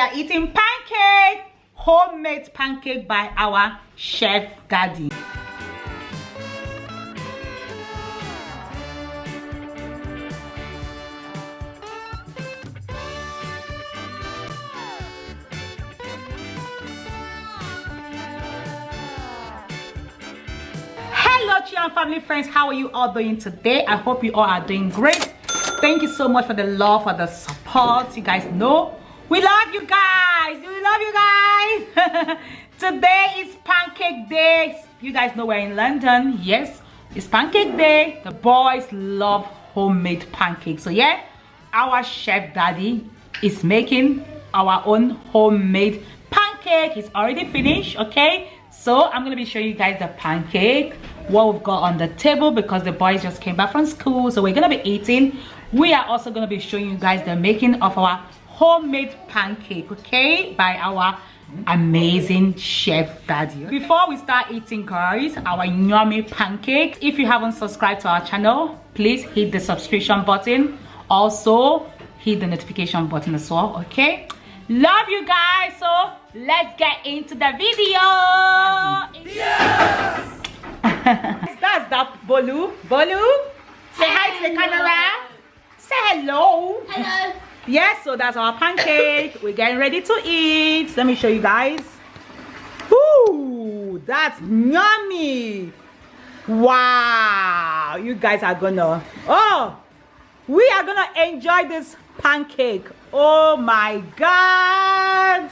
are eating pancake, homemade pancake by our chef daddy. Hello Chia and family friends, how are you all doing today? I hope you all are doing great. Thank you so much for the love, for the support. You guys know we love you guys. We love you guys. Today is pancake day. You guys know we're in London. Yes, it's pancake day. The boys love homemade pancakes. So yeah, our chef daddy is making our own homemade pancake. It's already finished. Okay, so I'm gonna be showing you guys the pancake, what we've got on the table, because the boys just came back from school, so we're gonna be eating. We are also gonna be showing you guys the making of our homemade pancake, okay, by our amazing chef daddy. Before we start eating, guys, our yummy pancakes, if you haven't subscribed to our channel, please hit the subscription button. Also hit the notification button as well. Okay, love you guys. So let's get into the video. Yes. That's that Bolu. Say hi to the camera. Say hello. Hello. Yes, so that's our pancake. We're getting ready to eat. Let me show you guys. Ooh, that's yummy. Wow, you guys are gonna, we are gonna enjoy this pancake. Oh my god.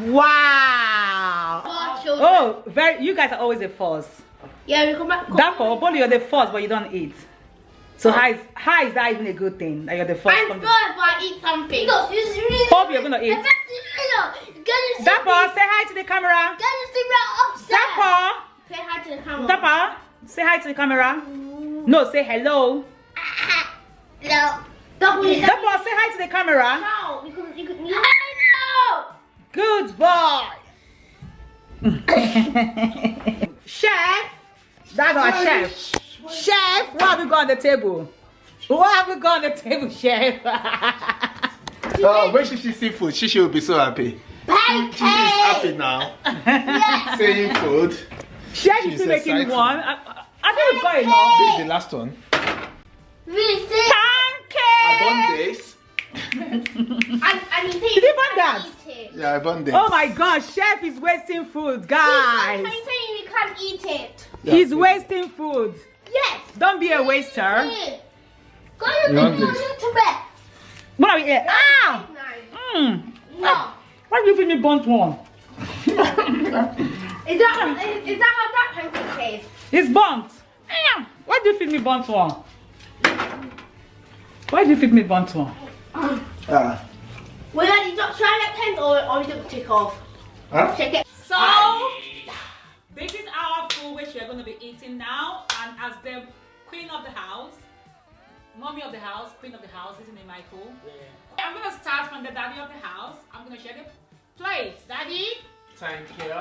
Wow. Oh, you guys are always the first. Yeah, we come back. But you're the first, but you don't eat. So how is that even a good thing that you're the first? I'm first, but I eat something. Hope you're gonna eat. Dapper, say hi to the camera. Dapper, say hi to the camera. Dapper, say hi to the camera. No, say hello. Hello. Dapper, say hi to the camera. No, you could. Hello. Good boy. Chef, that's our chef. Chef, what have we got on the table? What have we got on the table, chef? When she see food, she will be so happy. Pancake. She is happy now. Yes. Saying food. Chef is still making excited. one. I think we've got enough. This is the last one. I bought this. Did you buy that? Yeah, I bought this. Oh my gosh, chef is wasting food, guys. You can't eat it. Yeah, He's please. wasting food. Yes. Don't be a waster. Go to bed. What are we eating? Ah! No. Why do you feed me burnt one? Is that how that pancake tastes? It's burnt. Why do you feed me burnt one? Why do you feed me burnt one? Will you not try that pen or you don't take off? Huh? Check it. So, this is our food which we are going to be eating now. And as the queen of the house, mommy of the house, queen of the house, isn't it, Michael? Yeah. I'm going to start from the daddy of the house. I'm going to share the plates. Daddy. Thank you.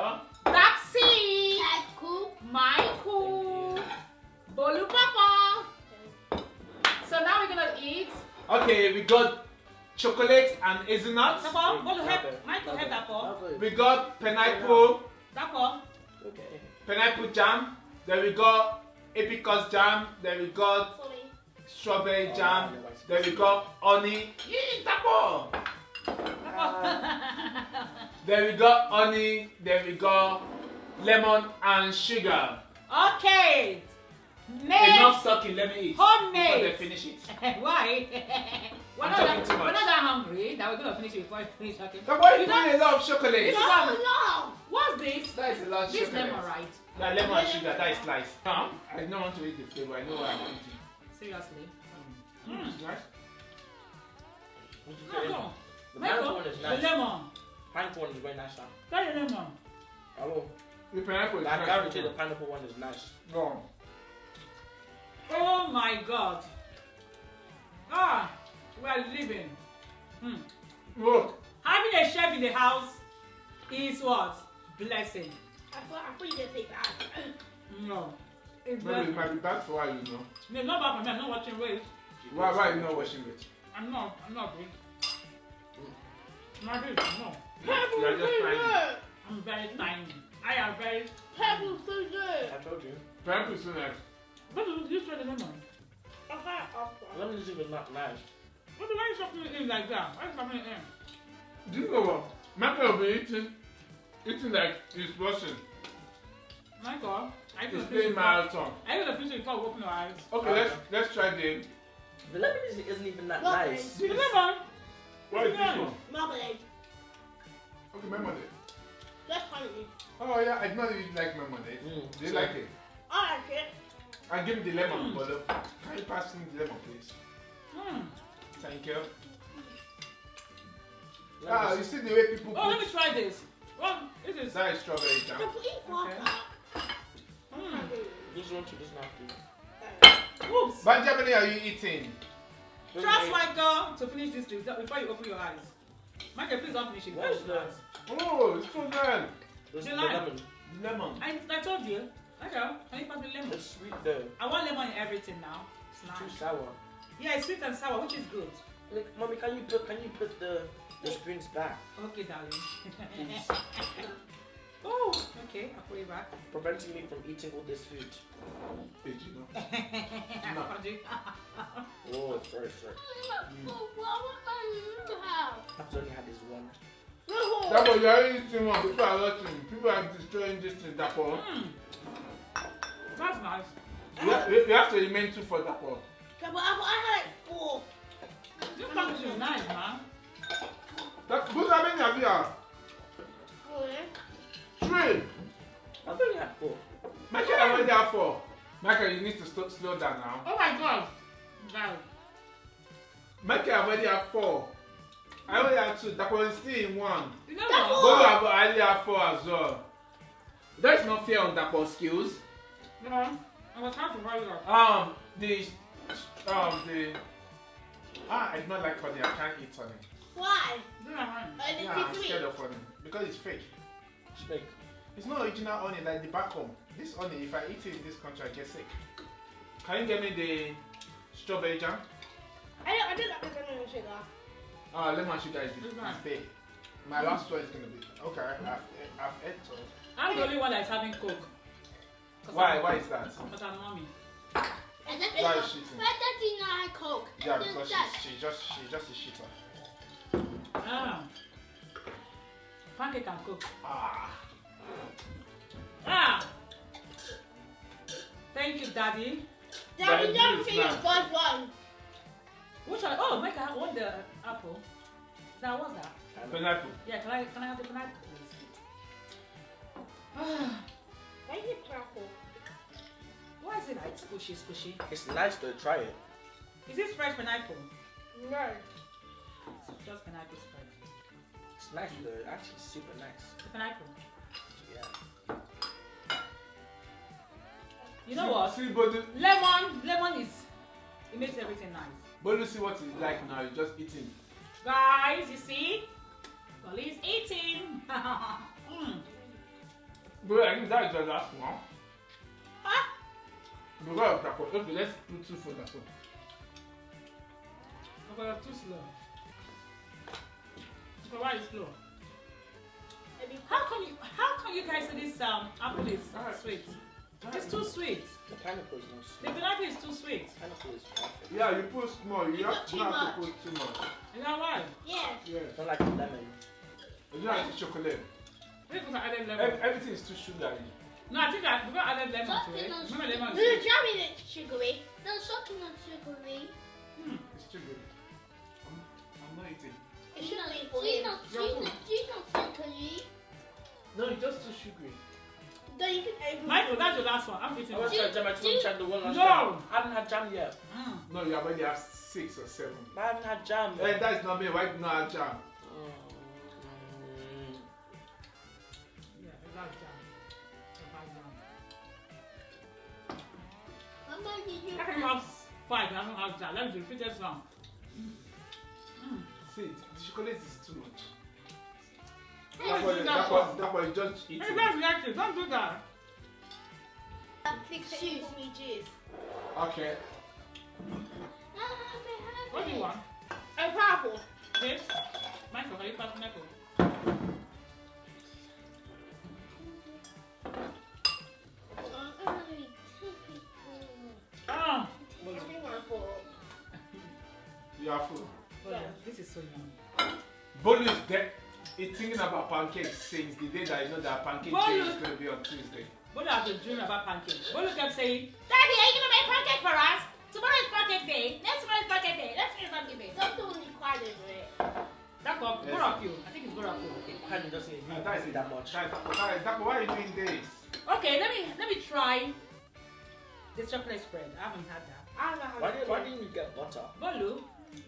Taxi. Cool. Michael. Bolu Papa. So now we're going to eat. Okay, we got chocolate and hazelnuts. Papa, Bolu, help. Michael, help Papa. We got pineapple. Papa. Okay. Pineapple jam. Then we got apricot jam. Then we got strawberry jam. Then we got honey. Then we got honey. Then we got lemon and sugar. Okay. Enough talking. Let me eat. Homemade. Before they finish it. Why? We're I'm not talking that, too much. we're not that hungry that we're gonna finish it before I finish. Okay. But why you You know- putting a lot of chocolate? No. What's this? That is a lot of This chocolate. lemon, right? That lemon and sugar, that is sliced. Now, I don't want to eat the flavor. I know what I'm eating. Seriously. It's nice. No. The pineapple one is The nice. lemon. Pineapple one is very nice. Try the lemon. I will. The pineapple is I nice. guarantee the pineapple one is nice. No. Oh my god. Ah, we are living. Look. Having a chef in the house is what? Blessing. I thought you were going to take that. No. It's Maybe it blessing. might be bad for you, you know. No, not bad for me. I'm not watching weight. Why are you not washing it? I'm not big. Maybe, no. Purple You're is just so trying. good. I'm very tiny. I am very. Purple is so good. I told you. Purple is so nice. But you try the lemon. I had after. Lemon is even not nice. But why are you chopping it in like that? Why are you chopping it in? Do you know what? Michael will be eating like he's washing. Michael, I He's can playing marathon. I gonna finish it before we open your eyes. Okay, let's try the. The lemon isn't even that What nice. The lemon. What is this one? Marmalade. Okay, lemonade. Just honey. Oh yeah, I do not really like lemonade. Do you like it? I like it. And give me the lemon, brother. Can you pass me the lemon, please? Thank you. Ah, you see the way people Oh, let me put try this. Well, this is. that is strawberry jam. Just eat water. This one too doesn't have to. Oops. But how many are you eating? Trust Michael to finish this before you open your eyes. Michael, please don't finish it. What is that? Oh, it's so good. There's You the like? lemon. Lemon. I told you. Okay, can you pass me lemon? It's sweet though. I want lemon in everything now. It's Too nice. sour. Yeah, it's sweet and sour, which is good. Like, mommy, can you put the spoons back? Okay, darling. Please. Oh, okay, I'll put it back. Preventing me from eating all this food. Did you know? Oh, it's very fresh. I've only had this one. That boy, you're eating one. People are watching. People are destroying this thing. That boy. That's nice. You have to remain two for that boy. But I had like 4. This package is nice, man. Who's how many have you had? 3. I've only had 4. Michael, I already have 4. Michael, you need to slow down now. Oh my god. Wow. Michael, I already have 4. I only have 2. That one is still in 1. You know Double. what? Both have only have 4 as well. That's not fair on that one skills. No, I was trying to hurry up. I do not like honey. I can't eat honey. Why? Yeah, Yeah, I'm scared of honey because it's fake. It's fake. It's not original honey like the back home. This honey, if I eat it in this country, I get sick. Can you get me the strawberry jam? I did like the lemon and sugar. Lemon sugar is fake. My last one is gonna be okay. I've ate all. I'm the only one that's having Coke. Why? Why is that? Because I'm mommy. Why is she eating? Why does he not have Coke? Yeah, because she just a shitter. Ah. Pancake and Coke. Ah. Ah. Thank you, Daddy. Daddy, Daddy don't is think your nice. first one. Which one? Oh, Mike, I want the apple. Now, what's that? Pineapple. Yeah, can I have the pineapple, please? Why is it purple? Why is it like squishy, squishy? It's nice though. Try it. Is this fresh pineapple? No. It's just pineapple spread. It's nice though. Actually, super nice. The pineapple. Yeah. You know what? See, but Lemon is, it makes everything nice. you see what it's like now. You're just eating. Guys, you see? Dolly's eating. But I think that is the last one. Huh? Because of that one. Okay, let's do 2 for that one. Okay, you're too slow. Okay, why is slow? How come you guys say this apple is sweet? It's too sweet. The pineapple is not The sweet. pineapple is too sweet. Pineapple is perfect. Yeah, you put small. You You have put too not much. to put too much. You know why? Yeah. Yeah. It's not like the lemon. You don't have to chocolate. Because I added lemon. Everything is too sugary. No, I think because I added lemon to it. Remember lemon The is sweet. jam is sugary. No, something not sugary. It's too good. I'm not eating. It should be for you. No, it's just too sugary. No, you can Michael, that's your last one. I'm eating I want it. to try jam. I just want to try the one last No. time. I haven't had jam yet. No, you already have 6 or 7. I haven't had jam. Hey, that is not me. Why do you not have jam? Yeah, that's jam. How can you have 5 and I don't have jam? Let me repeat this one. See, the chocolate is too much. Hey, don't That one, just eat Hey, it. that's reactive. Don't do that. Excuse me, juice. Okay. What do you want? A purple. This? Michael, can you pass Michael? Ah! Everyone for. You are full. Yeah. This is so yummy. Bolu is dead. He's thinking about pancakes since the day that I know that pancake day is going to be on Tuesday. Bolu has been dreaming about pancakes. Bolu kept saying, Daddy, are you going to make pancake for us? Tomorrow is pancake day. Next tomorrow is pancake day. Let's eat pancake day. Don't do any quiet over it. That's what, Yes. both of you. I think it's both of you. Okay, Kanye doesn't even That is eat that much. Why are you doing this? Okay, let me try this chocolate spread. I haven't had that. I haven't had Why didn't you get butter? Bolu,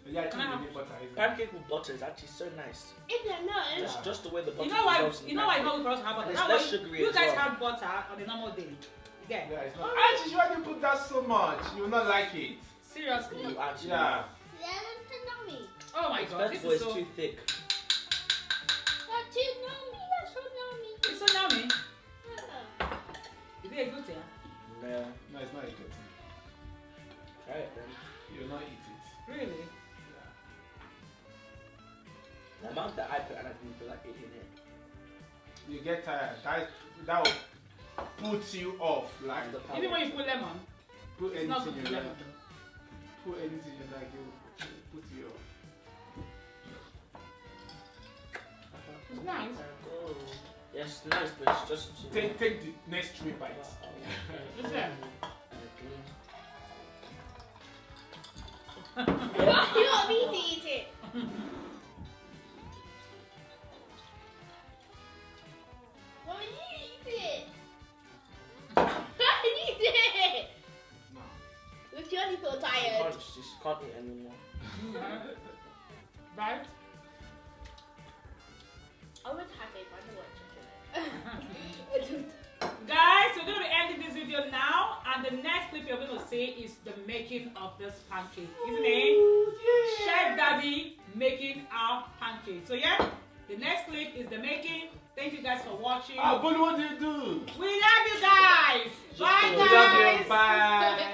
Yeah, I Can I think have- you need butter. Isn't it? Pancake with butter is actually so nice. If they're not, Just the way the butter you know why? dissolves in You know why it's pancake. not good for us to have butter. And it's That's less why sugary you as guys well. have butter on a normal day. Again, Yeah, it's not. Actually, why do you put that so much? You will not like it. seriously. You actually. Yeah. they're not me. Oh my god, First this of all, is it's so. too thick. That's too nummy. That's so nummy. It's so yummy. Yeah. Is it a good thing? No. No, it's not a good thing. Try it then. You will not eat it. Really? Yeah. The amount that I put and I didn't feel like eating it. You get tired. That will put you off. Like, The Even when you put lemon, put it's not good anything with you lemon. like. Put anything you like, it will put you off. It's nice. Oh. Yes, nice, but it's just too Take the next 3 bites. Listen. You want me to eat it? Well, you eat it. Eat it. No. Look, you only feel You tired. can't eat anymore. Right? I would have it, but I don't want chocolate. Guys, we're going to be ending this video now, and the next clip you're going to see is the making of this pancake, isn't it? Chef Daddy making our pancake. So yeah, the next clip is the making. Thank you guys for watching. Ah, Bolu, what do you do? We love you guys. Bye We love you. guys. Bye.